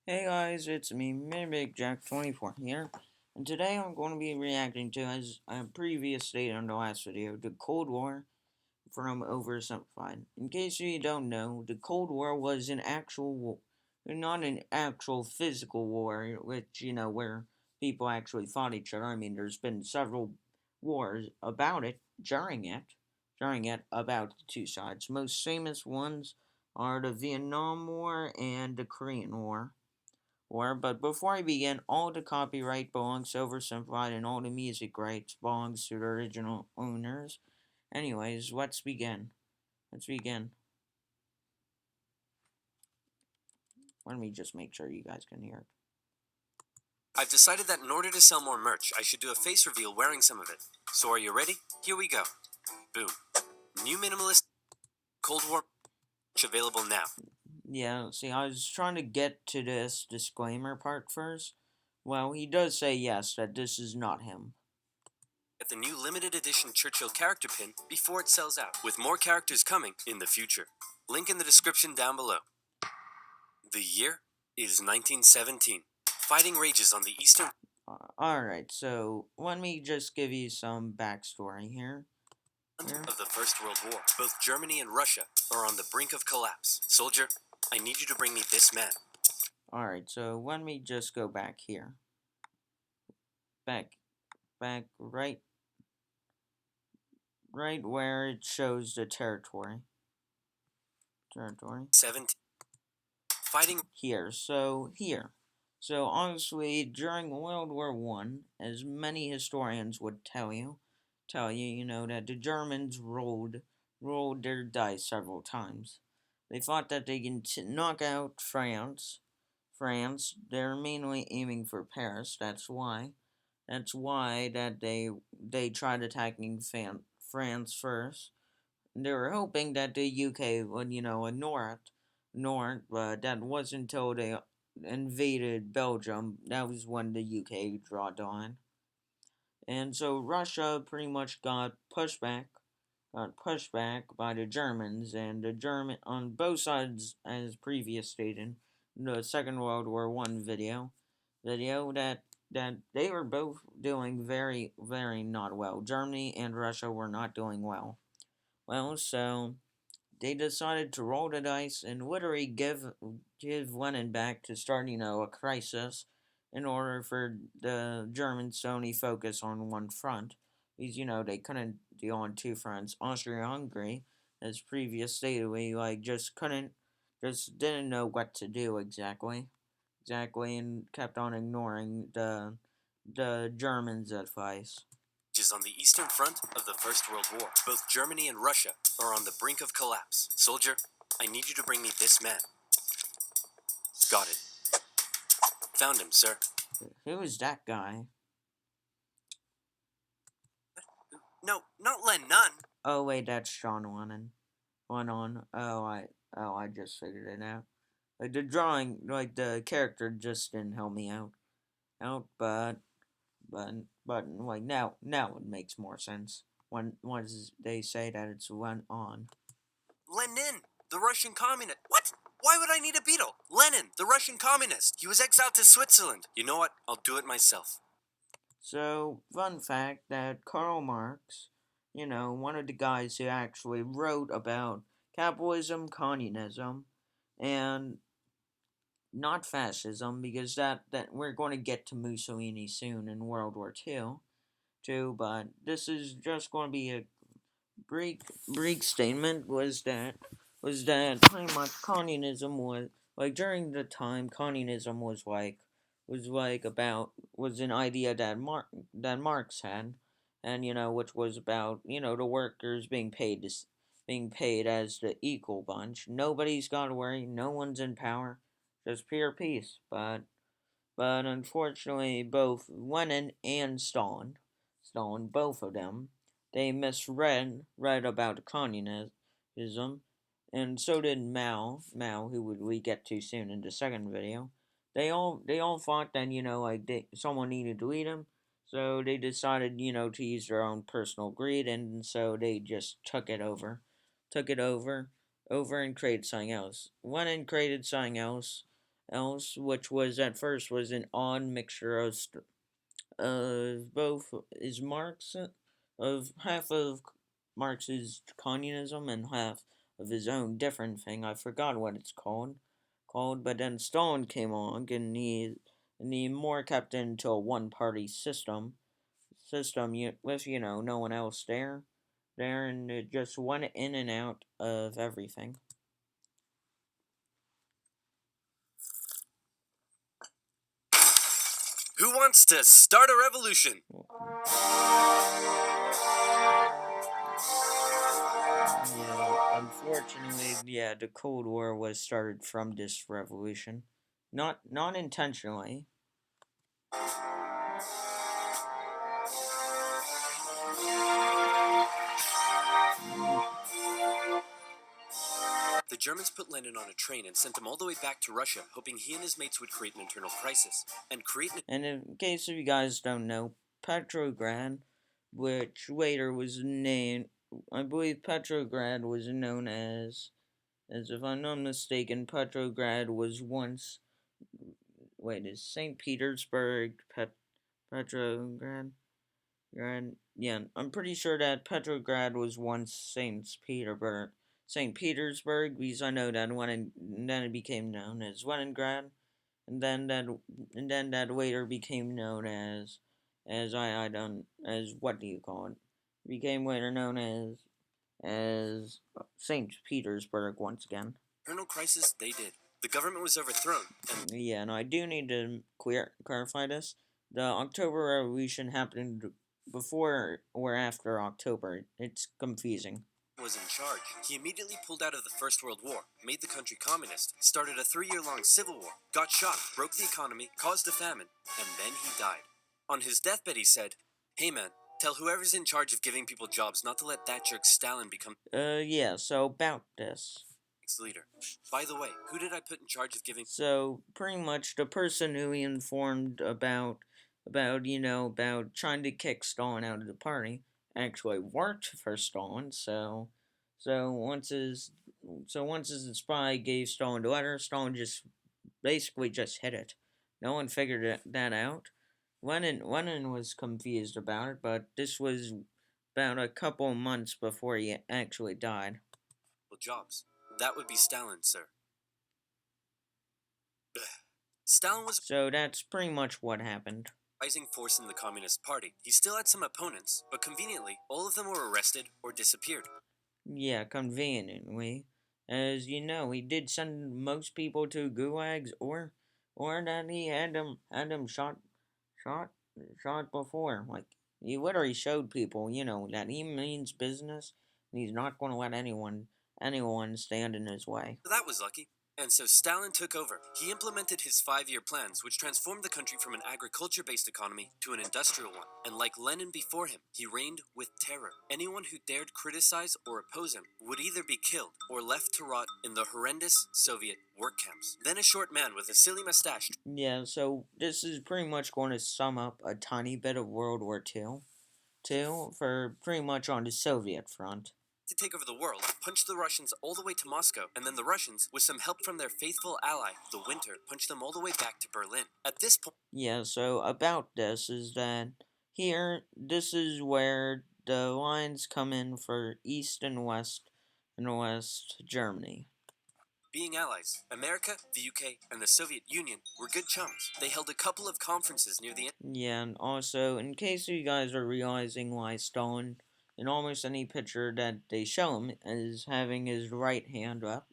Hey guys, it's me, MiniBigJack24 here, and today I'm going to be reacting to, as I previously stated in the last video, the Cold War from OverSimplified. In case you don't know, the Cold War was an actual war, not an actual physical war, which, where people actually fought each other. I mean, there's been several wars about it, during it, about the two sides. Most famous ones are the Vietnam War and the Korean War. But before I begin, all the copyright belongs to Oversimplified and all the music rights belongs to the original owners. Anyways, let's begin. Let's begin. Let me just make sure you guys can hear it. I've decided that in order to sell more merch, I should do a face reveal wearing some of it. So are you ready? Here we go. Boom. New minimalist Cold War merch available now. Yeah, see, I was trying to get to this disclaimer part first. Well, he does say yes, that this is not him. Get the new limited edition Churchill character pin before it sells out, with more characters coming in the future. Link in the description down below. The year is 1917. Fighting rages on the eastern Alright, so let me just give you some backstory here. of the First World War. Both Germany and Russia are on the brink of collapse. Soldier, I need you to bring me this man. Alright, so let me just go back here. Back, right where it shows the territory. 17. Fighting Here. So honestly, during World War One, as many historians would tell you, that the Germans rolled their dice several times. They thought that they can knock out France. They're mainly aiming for Paris. That's why. That they tried attacking France first. They were hoping that the UK would, ignore it, but that wasn't until they invaded Belgium. That was when the UK draw line. And so Russia pretty much got pushed back by the Germans, and the German on both sides, as previous stated, in the Second World War One video that they were both doing very, very not well. Germany and Russia were not doing well. Well, so they decided to roll the dice and literally give Lenin back to start, a crisis in order for the Germans to only focus on one front. Because, they couldn't deal on two fronts. Austria-Hungary, as previous stated, we just didn't know what to do exactly, and kept on ignoring the Germans' advice. is on the Eastern Front of the First World War. Both Germany and Russia are on the brink of collapse. Soldier, I need you to bring me this man. Got it. Found him, sir. Who is that guy? No, not Len Nunn. Oh wait, that's Sean Lennon. Oh, I just figured it out. Like the drawing, like the character just didn't help me out, but like now it makes more sense when once they say that it's went on. Lenin, the Russian communist. What? Why would I need a beetle? Lenin, the Russian communist. He was exiled to Switzerland. You know what? I'll do it myself. So fun fact that Karl Marx, one of the guys who actually wrote about capitalism, communism, and not fascism, because that we're going to get to Mussolini soon in World War II, too. But this is just going to be a brief statement. Was that pretty much communism was like during the time communism was an idea that Marx had, and which was about the workers being paid as the equal bunch. Nobody's got to worry. No one's in power. Just pure peace. But unfortunately, both Lenin and Stalin, both of them, they misread about communism, and so did Mao, who we get to soon in the second video. They all thought that someone needed to lead them, so they decided to use their own personal greed, and so they just took it over and created something else. Lenin created something else, else, which was at first was an odd mixture of both is Marx of half of Marx's communism and half of his own different thing. I forgot what it's called, but then Stalin came along and he more kept into a one party system with no one else there and it just went in and out of everything. Who wants to start a revolution? Yeah, unfortunately, yeah, the Cold War was started from this revolution, not intentionally. The Germans put Lenin on a train and sent him all the way back to Russia, hoping he and his mates would create an internal crisis. And in case of you guys don't know, Petrograd, which later was named, I believe Petrograd was known as if I'm not mistaken, Petrograd was once, wait, is St. Petersburg Petrograd? Yeah, I'm pretty sure that Petrograd was once St. Petersburg, because I know that then it became known as Leningrad, and then that later became known as I don't as what do you call it? It became later known as St. Petersburg once again. Internal crisis they did. The government was overthrown, and Yeah, and I do need to clarify this. The October Revolution happened before or after October. It's confusing. was in charge. He immediately pulled out of the First World War, made the country communist, started a 3-year-long civil war, got shot, broke the economy, caused a famine, and then he died. On his deathbed, he said, "Hey man, tell whoever's in charge of giving people jobs not to let that jerk Stalin become Yeah, so about this. next leader. By the way, who did I put in charge of giving?" So pretty much the person who he informed about trying to kick Stalin out of the party actually worked for Stalin. So once his once his spy gave Stalin the letter, Stalin just basically just hid it. No one figured that out. Lenin was confused about it, but this was about a couple months before he actually died. Jobs. That would be Stalin, sir. Stalin was So that's pretty much what happened. a rising force in the Communist Party. He still had some opponents, but conveniently, all of them were arrested or disappeared. Yeah, conveniently. As you know, he did send most people to gulags or that he had them shot shot before. Like he literally showed people, that he means business and he's not gonna let anyone stand in his way. So that was lucky. And so Stalin took over. He implemented his 5-year plans, which transformed the country from an agriculture based economy to an industrial one. And like Lenin before him, he reigned with terror. Anyone who dared criticize or oppose him would either be killed or left to rot in the horrendous Soviet work camps. Then a short man with a silly mustache Yeah, so this is pretty much going to sum up a tiny bit of World War II for pretty much on the Soviet front. to take over the world, punched the Russians all the way to Moscow, and then the Russians, with some help from their faithful ally, the Winter, punched them all the way back to Berlin. At this point, Yeah, so about this is that this is where the lines come in for East and West Germany. being allies, America, the UK, and the Soviet Union were good chums. They held a couple of conferences near the end. Yeah, and also, in case you guys are realizing why Stalin, in almost any picture that they show him, is having his right hand up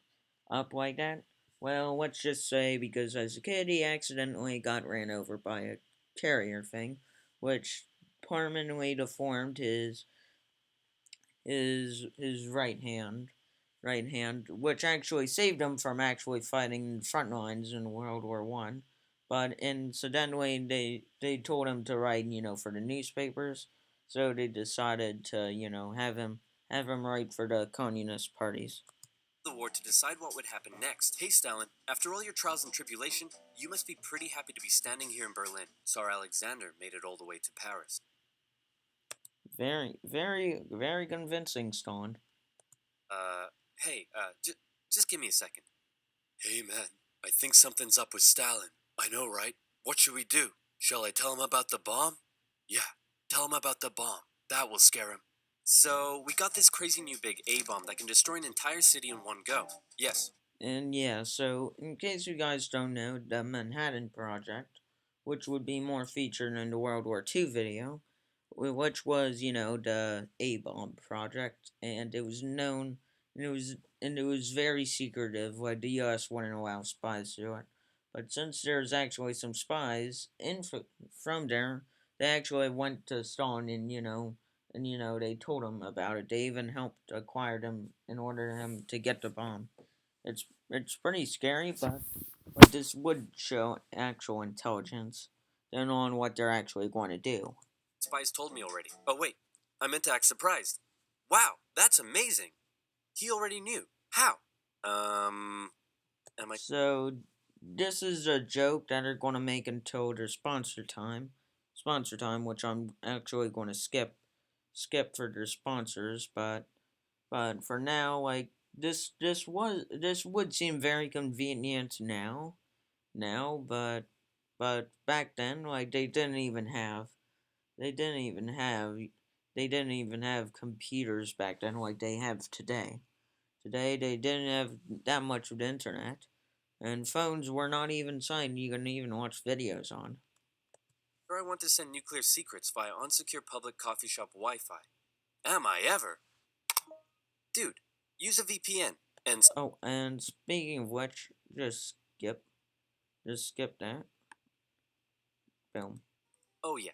like that, well, let's just say because as a kid he accidentally got ran over by a carrier thing, which permanently deformed his right hand, which actually saved him from actually fighting front lines in World War One. But incidentally, they told him to write, for the newspapers, so they decided to, have him write for the communist parties. The war to decide what would happen next. Hey Stalin, after all your trials and tribulation, you must be pretty happy to be standing here in Berlin. Tsar Alexander made it all the way to Paris. Very, very, very convincing, Stalin. Hey, just give me a second. Hey man, I think something's up with Stalin. I know, right? What should we do? Shall I tell him about the bomb? Yeah, tell him about the bomb. That will scare him. So, we got this crazy new big A bomb that can destroy an entire city in one go. Yes. And yeah, so in case you guys don't know, the Manhattan Project, which would be more featured in the World War II video, which was, the A bomb project, and it was known, and it was very secretive. Like the U.S. wouldn't allow spies to do it, but since there's actually some spies from there, they actually went to Stalin and they told him about it. They even helped acquire them in order for him to get the bomb. It's pretty scary, but this would show actual intelligence and on what they're actually going to do. Spies told me already. Oh, wait. I meant to act surprised. Wow, that's amazing. He already knew. How? Am I. So this is a joke that they're going to make until their sponsor time, which I'm actually going to skip for their sponsors, but for now, like this would seem very convenient now, but back then, like they didn't even have they didn't even have computers back then like they have today. Today they didn't have that much of the internet, and phones were not even something you can even watch videos on. Sure, I want to send nuclear secrets via unsecure public coffee shop Wi Fi. Am I ever? Dude, use a VPN. And. Oh, and speaking of which, just skip that. Boom. Oh, yeah.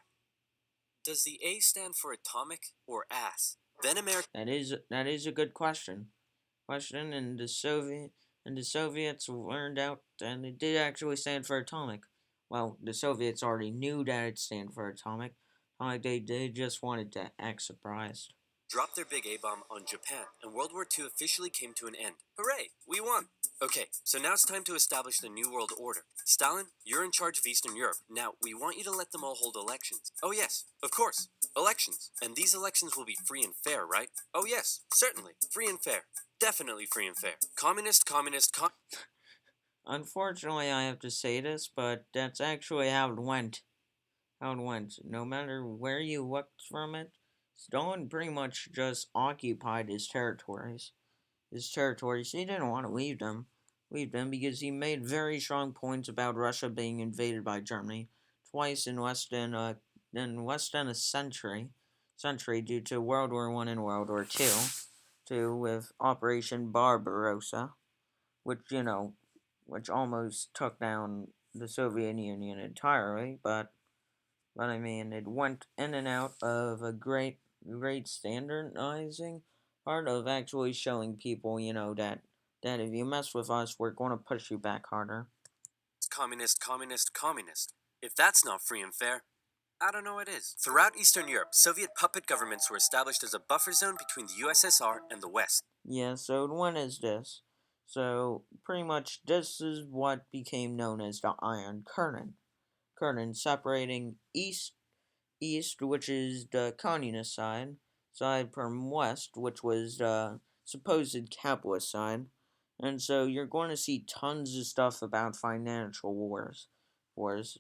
Does the A stand for atomic or ass? Then America. That is a good question, and the Soviets learned out, and it did actually stand for atomic. Well, the Soviets already knew that it stand for atomic. Like they just wanted to act surprised. Dropped their big A bomb on Japan, and World War II officially came to an end. Hooray! We won! Okay, so now it's time to establish the New World Order. Stalin, you're in charge of Eastern Europe. Now, we want you to let them all hold elections. Oh, yes, of course, elections. And these elections will be free and fair, right? Oh, yes, certainly, free and fair. Definitely free and fair. Communist. Unfortunately, I have to say this, but that's actually how it went. No matter where you looked from it, Stalin pretty much just occupied his territories. He didn't want to leave them because he made very strong points about Russia being invaded by Germany twice in less than a century due to World War One and World War Two, with Operation Barbarossa, which almost took down the Soviet Union entirely, but I mean, it went in and out of a great standardizing part of actually showing people, that if you mess with us, we're going to push you back harder. Communist. If that's not free and fair, I don't know what is. Throughout Eastern Europe, Soviet puppet governments were established as a buffer zone between the USSR and the West. Yeah, so one is this. So pretty much this is what became known as the Iron Curtain separating east, which is the communist side from west, which was the supposed capitalist side. And so you're going to see tons of stuff about financial wars.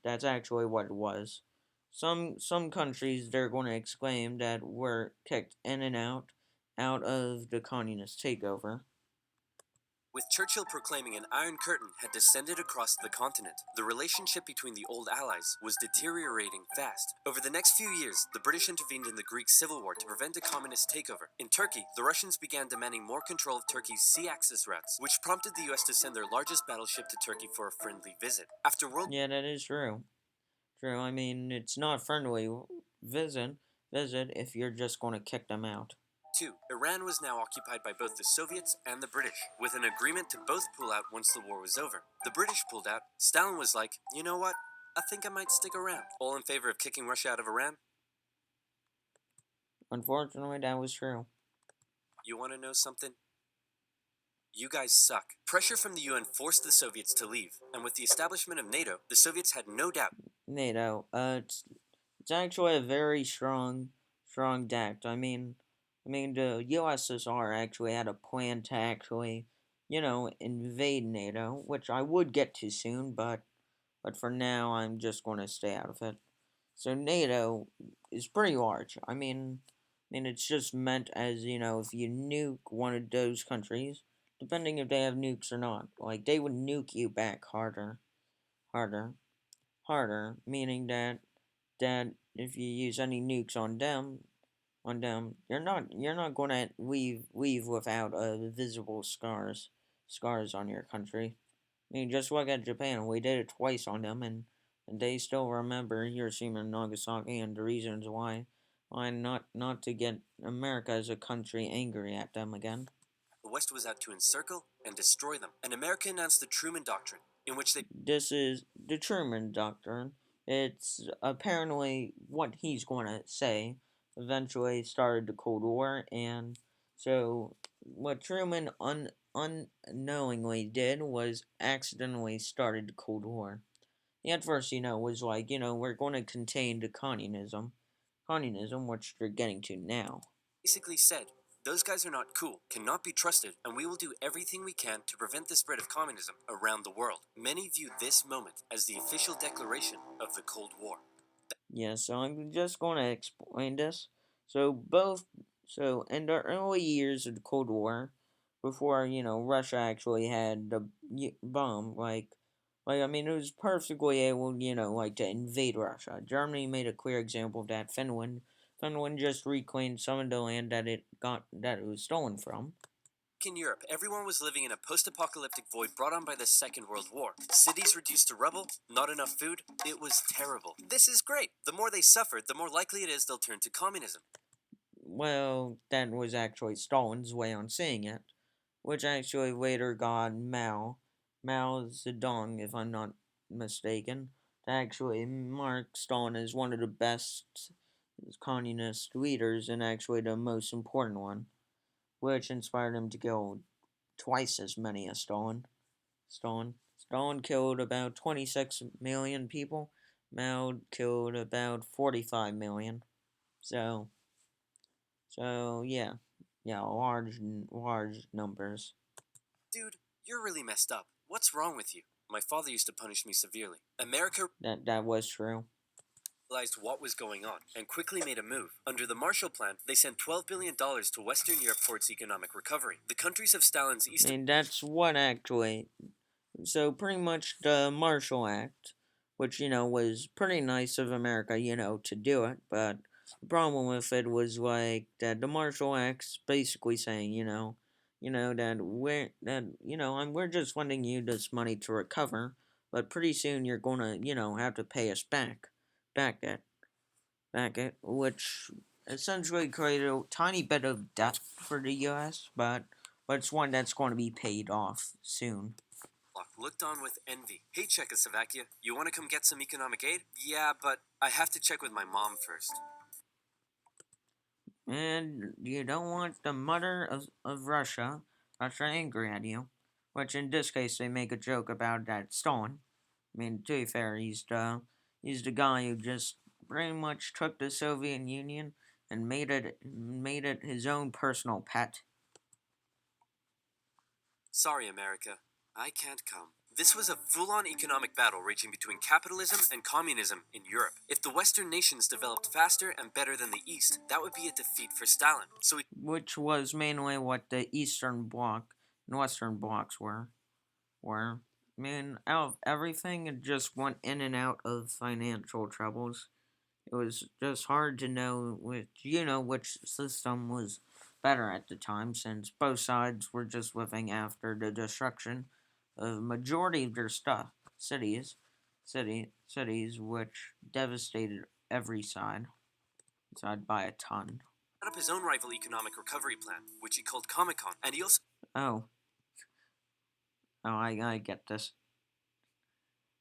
That's actually what it was. Some countries they're going to exclaim that were kicked in and out of the communist takeover. With Churchill proclaiming an Iron Curtain had descended across the continent, the relationship between the old allies was deteriorating fast. Over the next few years, the British intervened in the Greek Civil War to prevent a communist takeover. In Turkey, the Russians began demanding more control of Turkey's sea access routes, which prompted the US to send their largest battleship to Turkey for a friendly visit. After World Yeah, that is true. True. I mean, it's not friendly visit visit if you're just going to kick them out. War II, Iran was now occupied by both the Soviets and the British, with an agreement to both pull out once the war was over. The British pulled out. Stalin was like, you know what? I think I might stick around. All in favor of kicking Russia out of Iran? Unfortunately, that was true. You want to know something? You guys suck. Pressure from the UN forced the Soviets to leave, and with the establishment of NATO, the Soviets had no doubt. NATO. It's actually a very strong act. I mean, the USSR actually had a plan to actually invade NATO, which I would get to soon, but for now I'm just going to stay out of it. So NATO is pretty large. I mean it's just meant as, if you nuke one of those countries, depending if they have nukes or not, like they would nuke you back harder, harder, meaning that if you use any nukes on them, you're not gonna leave without visible scars on your country. I mean, just look at Japan. We did it twice on them, and they still remember Hiroshima and Nagasaki, and the reasons why not to get America as a country angry at them again. The West was out to encircle and destroy them, and America announced the Truman Doctrine, in which they This is the Truman Doctrine. It's apparently what he's going to say. Eventually started the Cold War, and so what Truman unknowingly did was accidentally started the Cold War. He at first, was like, we're going to contain the communism, which they're getting to now. basically said, those guys are not cool, cannot be trusted, and we will do everything we can to prevent the spread of communism around the world. Many view this moment as the official declaration of the Cold War. Yeah, so I'm just going to explain this. So in the early years of the Cold War, before Russia actually had the bomb, I mean, it was perfectly able, like to invade Russia. Germany made a clear example of that. Finland just reclaimed some of the land that it was stolen from. In Europe, everyone was living in a post-apocalyptic void brought on by the Second World War. Cities reduced to rubble, not enough food. It was terrible. This is great. The more they suffered, the more likely it is they'll turn to communism. Well, that was actually Stalin's way on seeing it, which actually later got Mao Zedong, if I'm not mistaken, to actually mark Stalin as one of the best communist leaders and actually the most important one, which inspired him to kill twice as many as Stalin killed about 26 million people. Mao killed about 45 million. So, yeah, yeah, large numbers. Dude, you're really messed up. What's wrong with you? My father used to punish me severely. America That was true. realized what was going on and quickly made a move. Under the Marshall Plan, they sent $12 billion to Western Europe for its economic recovery. The countries of Stalin's I eastern mean, that's what actually. So, pretty much the Marshall Act, which, was pretty nice of America, to do it, but the problem with it was, like, that the Marshall Act's basically saying, that we're just lending you this money to recover, but pretty soon you're gonna, have to pay us back it, which essentially created a tiny bit of debt for the U.S., but it's one that's going to be paid off soon. bloc looked on with envy. Hey, Czechoslovakia, you want to come get some economic aid? Yeah, but I have to check with my mom first. And you don't want the mother of Russia angry at you. Which in this case they make a joke about that Stalin. I mean, to be fair, he's the guy who just pretty much took the Soviet Union and made it his own personal pet. Sorry, America. I can't come. This was a full on economic battle raging between capitalism and communism in Europe. If the Western nations developed faster and better than the East, that would be a defeat for Stalin. So he Which was mainly what the Eastern Bloc and Western Blocs were. I mean, out of everything, it just went in and out of financial troubles. It was just hard to know which system was better at the time, since both sides were just living after the destruction of majority of their stuff, cities which devastated every side by a ton. set up his own rival economic recovery plan, which he called Comic-Con, and he also Oh, I get this.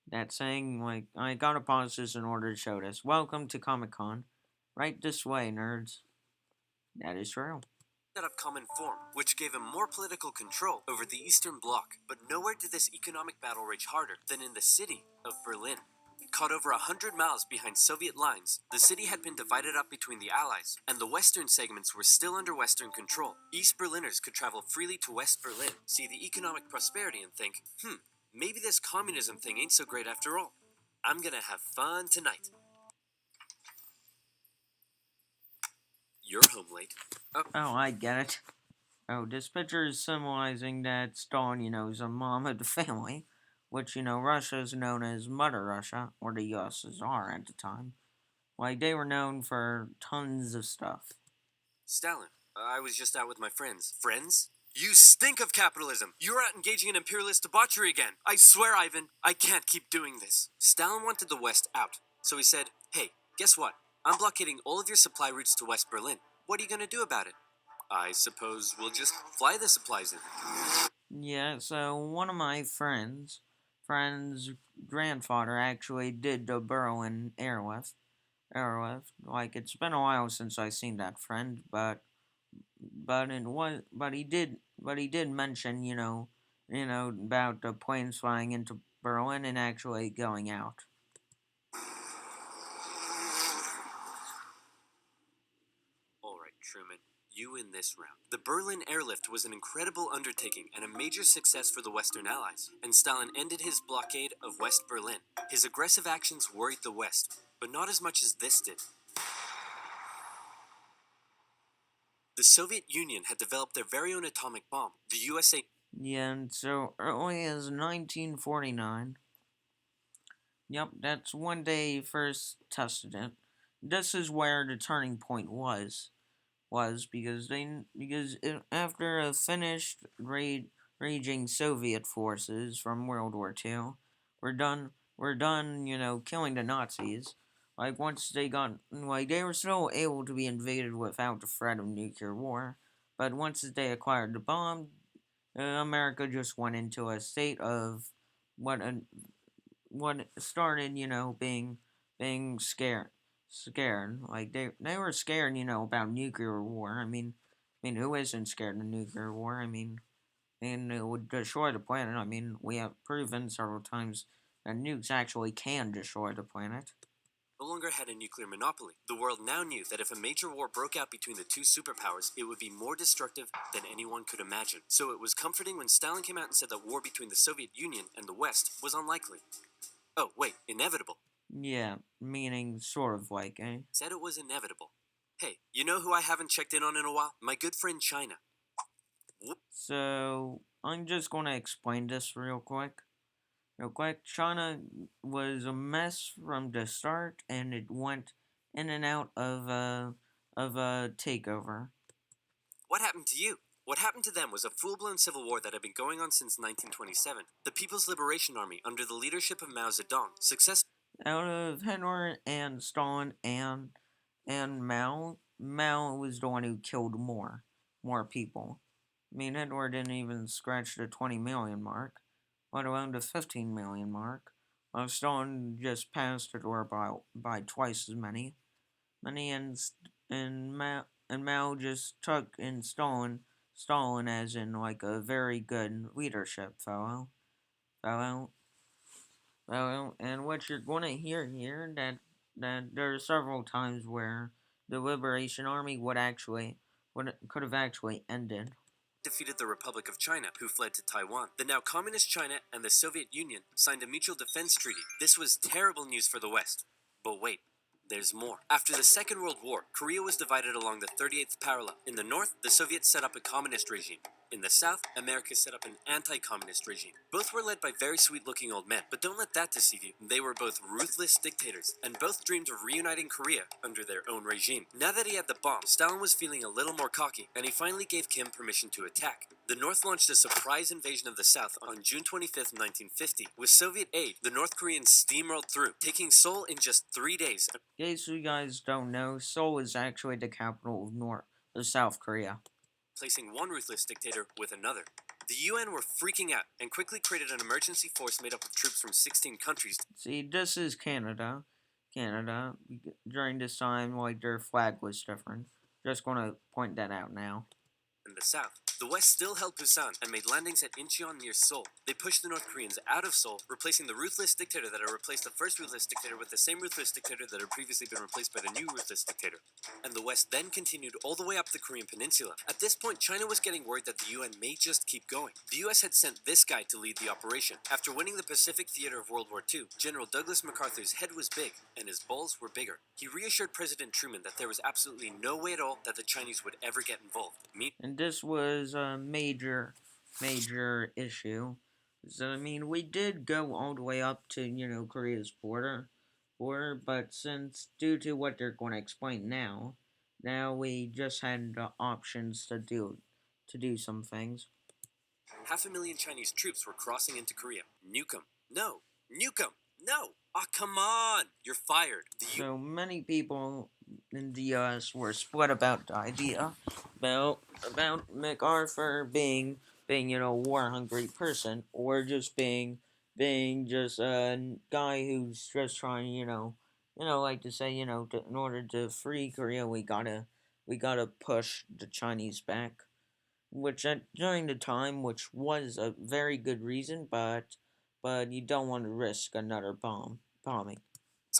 That saying, like, I gotta pause this in order to show this. Welcome to Comic Con. Right this way, nerds. That is true. set up Common Form, which gave him more political control over the Eastern Bloc. But nowhere did this economic battle rage harder than in the city of Berlin. Caught over 100 miles behind Soviet lines, the city had been divided up between the Allies, and the western segments were still under Western control. East Berliners could travel freely to West Berlin, see the economic prosperity, and think, maybe this communism thing ain't so great after all. I'm gonna have fun tonight. You're home late. Oh, I get it. Oh, this picture is symbolizing that Stalin, is a mom of the family, which, Russia is known as Mother Russia, or the USSR at the time. Like, they were known for tons of stuff. Stalin, I was just out with my friends. Friends? You stink of capitalism! You're out engaging in imperialist debauchery again! I swear, Ivan, I can't keep doing this. Stalin wanted the West out, so he said, hey, guess what? I'm blockading all of your supply routes to West Berlin. What are you gonna do about it? I suppose we'll just fly the supplies in. Yeah, so one of my friend's grandfather actually did the Berlin airlift. Like, it's been a while since I seen that friend, but he did mention, about the planes flying into Berlin and actually going out. Alright, Truman, you win this round. The Berlin airlift was an incredible undertaking and a major success for the Western Allies, and Stalin ended his blockade of West Berlin. His aggressive actions worried the West, but not as much as this did. The Soviet Union had developed their very own atomic bomb. The USA. Yeah, and so early as 1949. Yep, that's when they first tested it. This is where the turning point was after a finished raging Soviet forces from World War II were done, killing the Nazis. Like, once they got, like, they were still able to be invaded without the threat of nuclear war, but once they acquired the bomb, America just went into a state of what a, what started, being scared. Like, they were scared, about nuclear war. I mean, who isn't scared of nuclear war? And it would destroy the planet. We have proven several times that nukes actually can destroy the planet. No longer had a nuclear monopoly. The world now knew that if a major war broke out between the two superpowers, it would be more destructive than anyone could imagine. So it was comforting when Stalin came out and said that war between the Soviet Union and the West was unlikely. Oh, wait, inevitable. Yeah, meaning sort of like, eh? Said it was inevitable. Hey, you know who I haven't checked in on in a while? My good friend China. Whoop. So, I'm just gonna explain this real quick. China was a mess from the start, and it went in and out of a takeover. What happened to you? What happened to them was a full-blown civil war that had been going on since 1927. The People's Liberation Army, under the leadership of Mao Zedong, successfully Out of Hitler and Stalin and Mao was the one who killed more people. Hitler didn't even scratch the 20 million mark, let alone the 15 million mark. Stalin just passed it or by twice as many, and Mao just took in Stalin as in like a very good leadership fellow. And what you're going to hear here that there are several times where the Liberation Army could have actually ended. defeated the Republic of China, who fled to Taiwan. The now communist China and the Soviet Union signed a mutual defense treaty. This was terrible news for the West. But wait, there's more. After the Second World War, Korea was divided along the 38th parallel. In the north, the Soviets set up a communist regime. In the south, America set up an anti-communist regime. Both were led by very sweet-looking old men, but don't let that deceive you. They were both ruthless dictators, and both dreamed of reuniting Korea under their own regime. Now that he had the bomb, Stalin was feeling a little more cocky, and he finally gave Kim permission to attack. The North launched a surprise invasion of the South on June 25, 1950. With Soviet aid, the North Koreans steamrolled through, taking Seoul in just 3 days. In case you guys don't know, Seoul is actually the capital of South Korea. Placing one ruthless dictator with another. The UN were freaking out and quickly created an emergency force made up of troops from 16 countries. See, this is Canada. During this time, like, their flag was different. Just gonna point that out now. In the South. The West still held Busan and made landings at Incheon near Seoul. They pushed the North Koreans out of Seoul, replacing the ruthless dictator that had replaced the first ruthless dictator with the same ruthless dictator that had previously been replaced by the new ruthless dictator. And the West then continued all the way up the Korean peninsula. At this point, China was getting worried that the UN may just keep going. The US had sent this guy to lead the operation. After winning the Pacific theater of World War II, General Douglas MacArthur's head was big, and his balls were bigger. He reassured President Truman that there was absolutely no way at all that the Chinese would ever get involved. And this was a major issue. So, I mean, we did go all the way up to, Korea's border, but since, due to what they're going to explain now we just had the options to do some things. 500,000 Chinese troops were crossing into Korea. Nuke 'em. No. Nuke 'em. No. Ah, come on. You're fired. So many people in the U.S. were split about the idea about MacArthur being a war hungry person, or just being just a guy who's just trying like to say in order to free Korea we gotta push the Chinese back, which during the time, which was a very good reason, but you don't want to risk another bombing.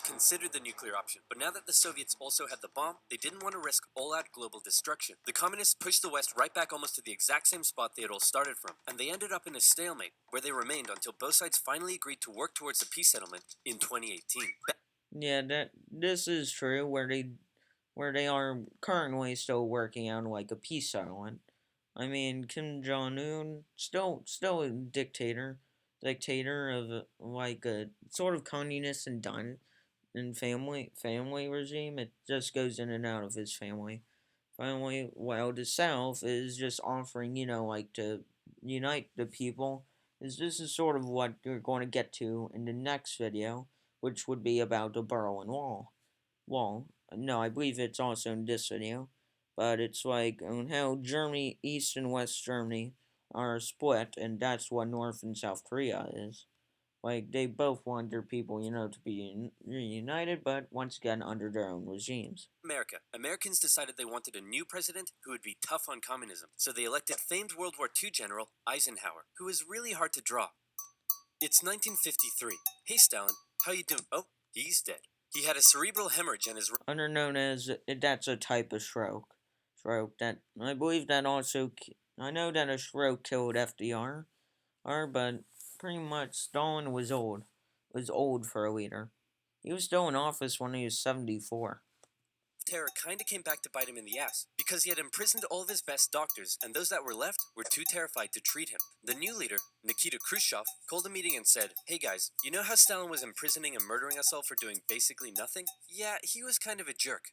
Considered the nuclear option, but now that the Soviets also had the bomb, they didn't want to risk all-out global destruction. The communists pushed the West right back almost to the exact same spot they had all started from, and they ended up in a stalemate, where they remained until both sides finally agreed to work towards a peace settlement in 2018. Yeah, this is true, where they are currently still working on like a peace settlement. I mean, Kim Jong Un still a dictator of like a sort of communist and family regime. It just goes in and out of his family, while the South is just offering like to unite the people. This is sort of what we're going to get to in the next video, which would be about the Berlin Wall. No, I believe it's also in this video, but it's like on how Germany, East and West Germany are split, and that's what North and South Korea is. Like, they both want their people, to be reunited, but once again under their own regimes. Americans decided they wanted a new president who would be tough on communism, so they elected famed World War II General Eisenhower, who is really hard to draw. It's 1953. Hey Stalin, how you doing? Oh, he's dead. He had a cerebral hemorrhage and his... Under known as, that's a type of stroke that, I believe that also, I know that a stroke killed FDR, but pretty much Stalin was old for a leader. He was still in office when he was 74. Terror kinda came back to bite him in the ass, because he had imprisoned all of his best doctors, and those that were left were too terrified to treat him. The new leader, Nikita Khrushchev, called a meeting and said, "Hey guys, you know how Stalin was imprisoning and murdering us all for doing basically nothing? Yeah, he was kind of a jerk."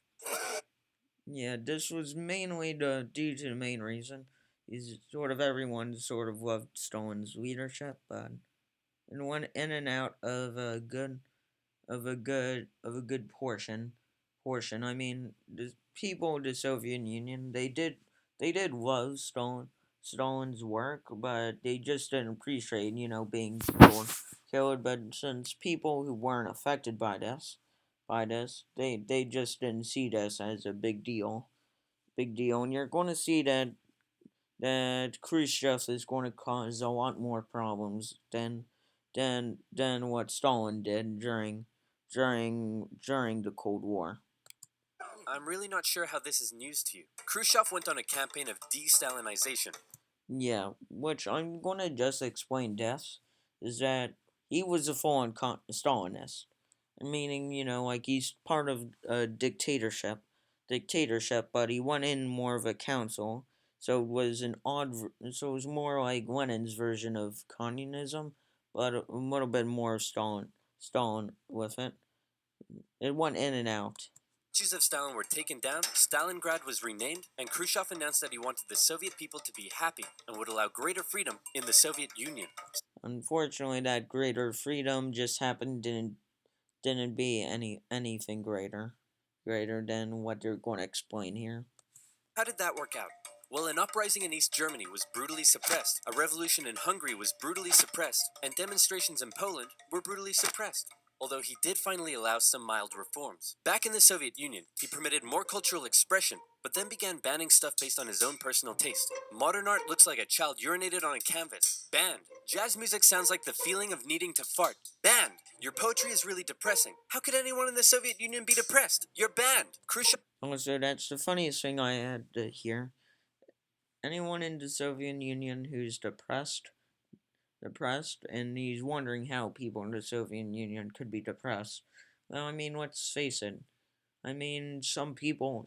Yeah, this was mainly due to the main reason. Is sort of everyone sort of loved Stalin's leadership, but and went in and out of a good portion. I mean, the people of the Soviet Union, they did love Stalin's work, but they just didn't appreciate being killed. But since people who weren't affected by this, they just didn't see this as a big deal, and you're going to see that Khrushchev is going to cause a lot more problems than what Stalin did during the Cold War. I'm really not sure how this is news to you. Khrushchev went on a campaign of de-Stalinization. Yeah, which I'm going to just explain this, is that he was a full-on Stalinist, meaning, like he's part of a dictatorship, but he went in more of a council, so it was so it was more like Lenin's version of communism, but a little bit more of Stalin with it. It went in and out. Statues of Stalin were taken down, Stalingrad was renamed, and Khrushchev announced that he wanted the Soviet people to be happy and would allow greater freedom in the Soviet Union. Unfortunately, that greater freedom just happened didn't be anything greater than what they're going to explain here. How did that work out? Well, an uprising in East Germany was brutally suppressed, a revolution in Hungary was brutally suppressed, and demonstrations in Poland were brutally suppressed. although he did finally allow some mild reforms. Back in the Soviet Union, he permitted more cultural expression, but then began banning stuff based on his own personal taste. Modern art looks like a child urinated on a canvas. Banned. Jazz music sounds like the feeling of needing to fart. Banned. Your poetry is really depressing. How could anyone in the Soviet Union be depressed? You're banned. Khrushchev. Also, that's the funniest thing I had to hear. Anyone in the Soviet Union who's depressed, and he's wondering how people in the Soviet Union could be depressed. Well, I mean, let's face it. I mean, some people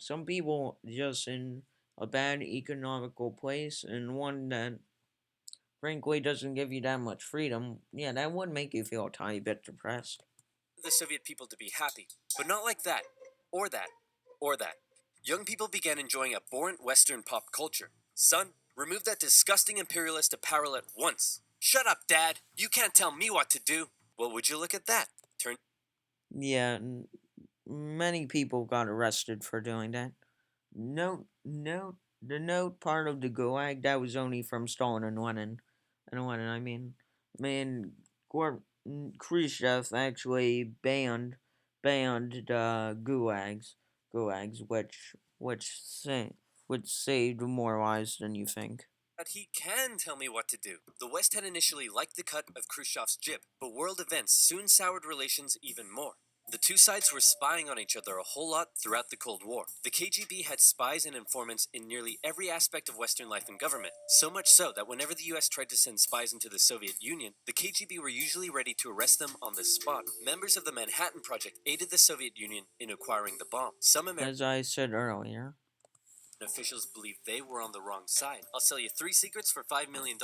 just in a bad economical place and one that frankly doesn't give you that much freedom. Yeah, that would make you feel a tiny bit depressed. The Soviet people to be happy, but not like that, or that, or that. Young people began enjoying abhorrent Western pop culture. Son, remove that disgusting imperialist apparel at once. Shut up, Dad. You can't tell me what to do. Well, would you look at that? Turn. Yeah, many people got arrested for doing that. The note part of the Gulag that was only from Stalin and Lenin, I mean, Khrushchev actually banned the gulags, which saved more lives than you think. But he can tell me what to do. The West had initially liked the cut of Khrushchev's jib, but world events soon soured relations even more. The two sides were spying on each other a whole lot throughout the Cold War. The KGB had spies and informants in nearly every aspect of Western life and government, so much so that whenever the US tried to send spies into the Soviet Union, the KGB were usually ready to arrest them on the spot. Members of the Manhattan Project aided the Soviet Union in acquiring the bomb. Some American As I said earlier, officials believed they were on the wrong side. I'll sell you 3 secrets for $5 million.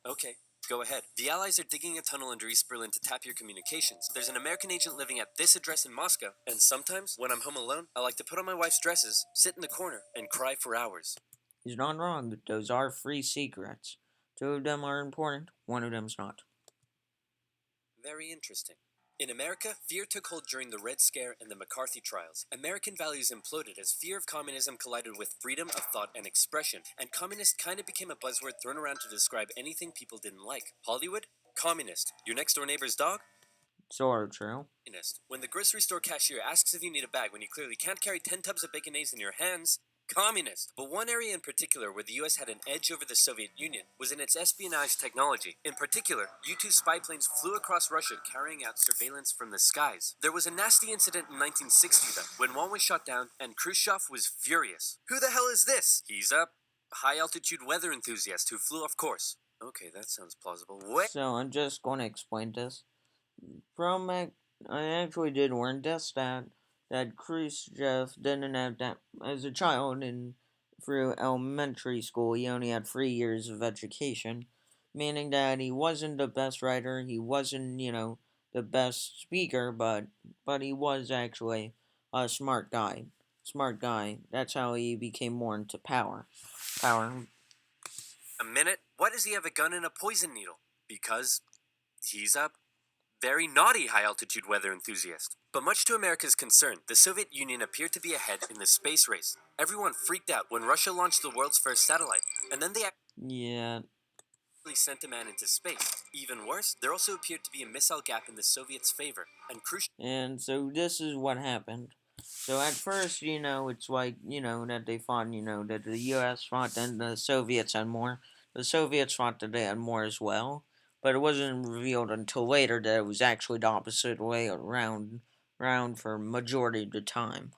Okay. Go ahead. The Allies are digging a tunnel under East Berlin to tap your communications. There's an American agent living at this address in Moscow, and sometimes, when I'm home alone, I like to put on my wife's dresses, sit in the corner, and cry for hours. he's not wrong. Those are free secrets. Two of them are important. One of them's not. Very interesting. In America, fear took hold during the Red Scare and the McCarthy trials. American values imploded as fear of communism collided with freedom of thought and expression, and communist kind of became a buzzword thrown around to describe anything people didn't like. Hollywood? Communist. Your next door neighbor's dog? Sort of true. Communist. When the grocery store cashier asks if you need a bag when you clearly can't carry 10 tubs of baconaise in your hands, communist. But one area in particular where the US had an edge over the Soviet Union was in its espionage technology. In particular, U-2 spy planes flew across Russia carrying out surveillance from the skies. There was a nasty incident in 1960 though, when one was shot down and Khrushchev was furious. Who the hell is this? He's a high-altitude weather enthusiast who flew off course. Okay, that sounds plausible. Wait. So I'm just going to explain this. From I actually did learn this that Khrushchev didn't have that as a child and through elementary school he only had 3 years of education, meaning that he wasn't the best writer, he wasn't the best speaker, but he was actually a smart guy. Smart guy. That's how he became more into power. Power. A minute? Why does he have a gun and a poison needle? Because he's a very naughty high-altitude weather enthusiast. But much to America's concern, the Soviet Union appeared to be ahead in the space race. Everyone freaked out when Russia launched the world's first satellite, and then they Yeah, actually sent a man into space. Even worse, there also appeared to be a missile gap in the Soviets' favor, and Khrushchev and so this is what happened. So at first, it's like, that they fought, that the US fought and the Soviets had more. The Soviets fought that they had more as well. But it wasn't revealed until later that it was actually the opposite way around for majority of the time.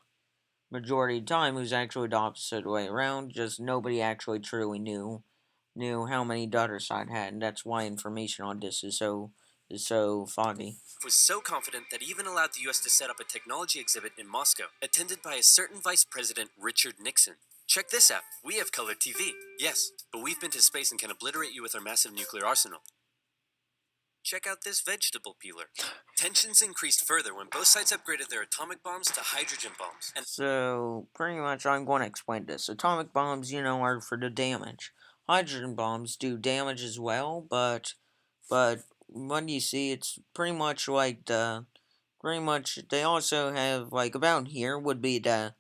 Majority of the time it was actually the opposite way around, just nobody actually truly knew how many the other side had, and that's why information on this is so foggy. was so confident that he even allowed the US to set up a technology exhibit in Moscow, attended by a certain Vice President Richard Nixon. Check this out. We have color TV. Yes, but we've been to space and can obliterate you with our massive nuclear arsenal. Check out this vegetable peeler. Tensions increased further when both sides upgraded their atomic bombs to hydrogen bombs. And So, pretty much, I'm going to explain this. Atomic bombs, are for the damage. Hydrogen bombs do damage as well, but what you see, it's pretty much like they also have, like, about here would be the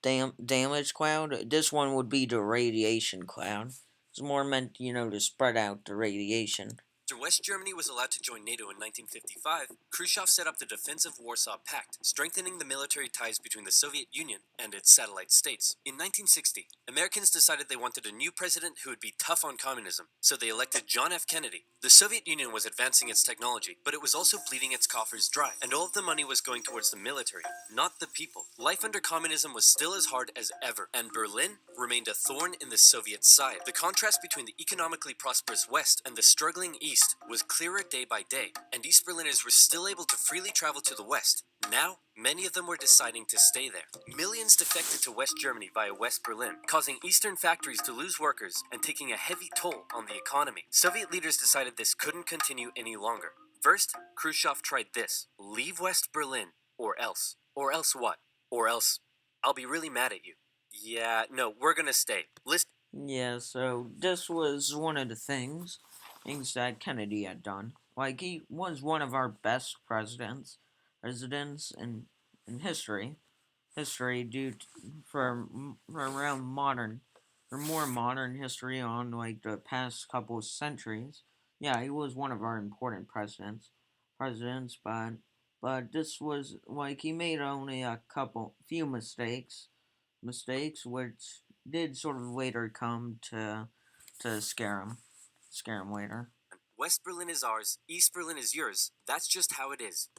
damage cloud. This one would be the radiation cloud. It's more meant, to spread out the radiation. After West Germany was allowed to join NATO in 1955, Khrushchev set up the Defensive Warsaw Pact, strengthening the military ties between the Soviet Union and its satellite states. In 1960, Americans decided they wanted a new president who would be tough on communism, so they elected John F. Kennedy. The Soviet Union was advancing its technology, but it was also bleeding its coffers dry, and all of the money was going towards the military, not the people. Life under communism was still as hard as ever, and Berlin remained a thorn in the Soviet side. The contrast between the economically prosperous West and the struggling East was clearer day by day, and East Berliners were still able to freely travel to the West. Now, many of them were deciding to stay there. Millions defected to West Germany via West Berlin, causing Eastern factories to lose workers and taking a heavy toll on the economy. Soviet leaders decided this couldn't continue any longer. First, Khrushchev tried this: leave West Berlin, or else. Or else what? Or else, I'll be really mad at you. Yeah, no, we're gonna stay. Yeah, so this was one of the things that Kennedy had done. Like, he was one of our best presidents in history due to, for around modern, for more modern history on, like, the past couple of centuries. Yeah, he was one of our important presidents, but this was, like, he made only few mistakes, which did sort of later come to scare him later. West Berlin is ours, East Berlin is yours. That's just how it is.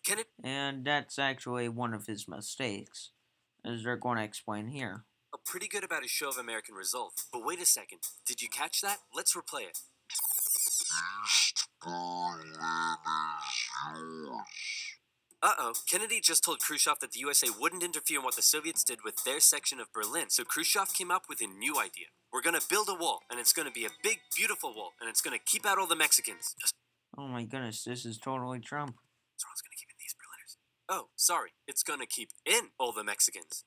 And that's actually one of his mistakes, as they're going to explain here. Pretty good about his show of American resolve. But wait a second, did you catch that? Let's replay it. Uh-oh, Kennedy just told Khrushchev that the USA wouldn't interfere in what the Soviets did with their section of Berlin, so Khrushchev came up with a new idea. We're gonna build a wall, and it's gonna be a big, beautiful wall, and it's gonna keep out all the Mexicans. Oh my goodness, this is totally Trump. So it's gonna keep in these Berliners. Oh, sorry, it's gonna keep in all the Mexicans.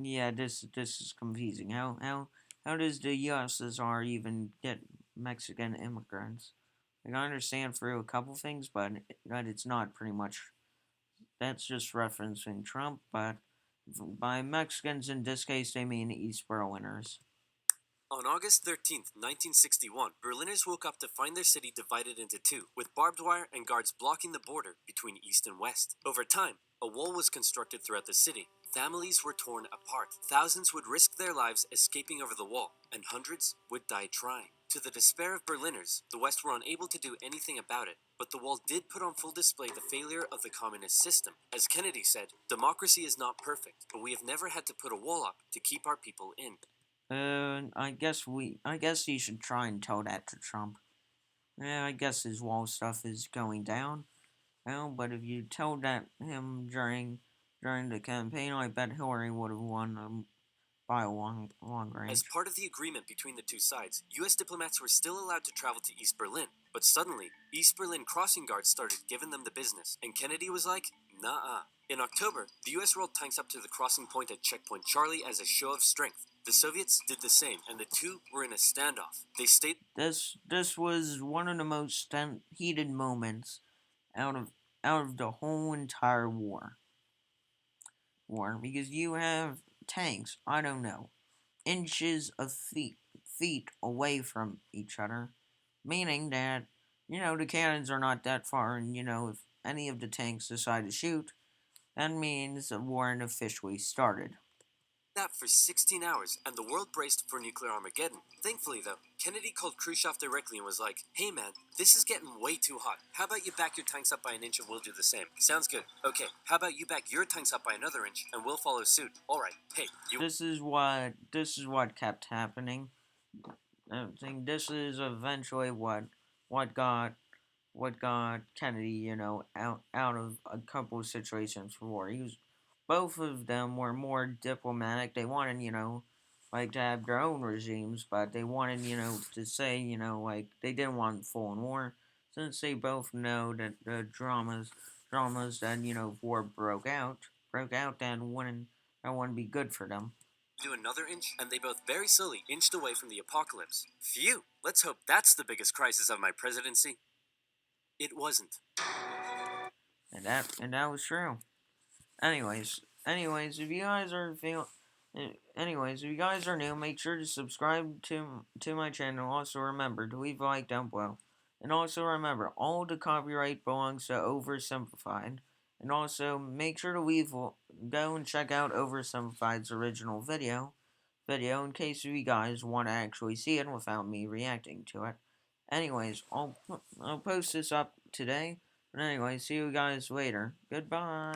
Yeah, this is confusing. How does the USSR even get Mexican immigrants? Like, I understand through a couple things, but it's not pretty much. That's just referencing Trump, but by Mexicans in this case, they mean East Berliners. On August 13th, 1961, Berliners woke up to find their city divided into two, with barbed wire and guards blocking the border between East and West. Over time, a wall was constructed throughout the city. Families were torn apart. Thousands would risk their lives escaping over the wall, and hundreds would die trying. To the despair of Berliners, the West were unable to do anything about it, but the wall did put on full display the failure of the communist system. As Kennedy said, democracy is not perfect, but we have never had to put a wall up to keep our people in. I guess you should try and tell that to Trump. Yeah, I guess his wall stuff is going down. Well, but if you told that him during the campaign, I bet Hillary would have won by a long range. As part of the agreement between the two sides, US diplomats were still allowed to travel to East Berlin, but suddenly, East Berlin crossing guards started giving them the business, and Kennedy was like, nah. In October, the US rolled tanks up to the crossing point at Checkpoint Charlie as a show of strength. The Soviets did the same, and the two were in a standoff. They stayed. This was one of the most heated moments out of the whole entire war, because you have tanks, I don't know, inches of feet away from each other, meaning that, the cannons are not that far, and, if any of the tanks decide to shoot, that means the war officially started. That for 16 hours, and the world braced for nuclear Armageddon. Thankfully, though, Kennedy called Khrushchev directly and was like, hey man, this is getting way too hot. How about you back your tanks up by an inch and we'll do the same? Sounds good. Okay, how about you back your tanks up by another inch and we'll follow suit? Alright, hey, you. This is what kept happening. I think this is eventually what got Kennedy, out of a couple of situations for war. Both of them were more diplomatic. They wanted, like, to have their own regimes, but they wanted, to say, like, they didn't want full war, since they both know that the dramas that, war that wouldn't be good for them. Do another inch, and they both very slowly inched away from the apocalypse. Phew, let's hope that's the biggest crisis of my presidency. It wasn't. And that was true. Anyways, if you guys are anyways, if you guys are new, make sure to subscribe to my channel. Also, remember to leave a like down below. And also remember, all the copyright belongs to Oversimplified. And also make sure to go and check out Oversimplified's original video in case you guys want to actually see it without me reacting to it. Anyways, I'll post this up today. But anyway, see you guys later. Goodbye.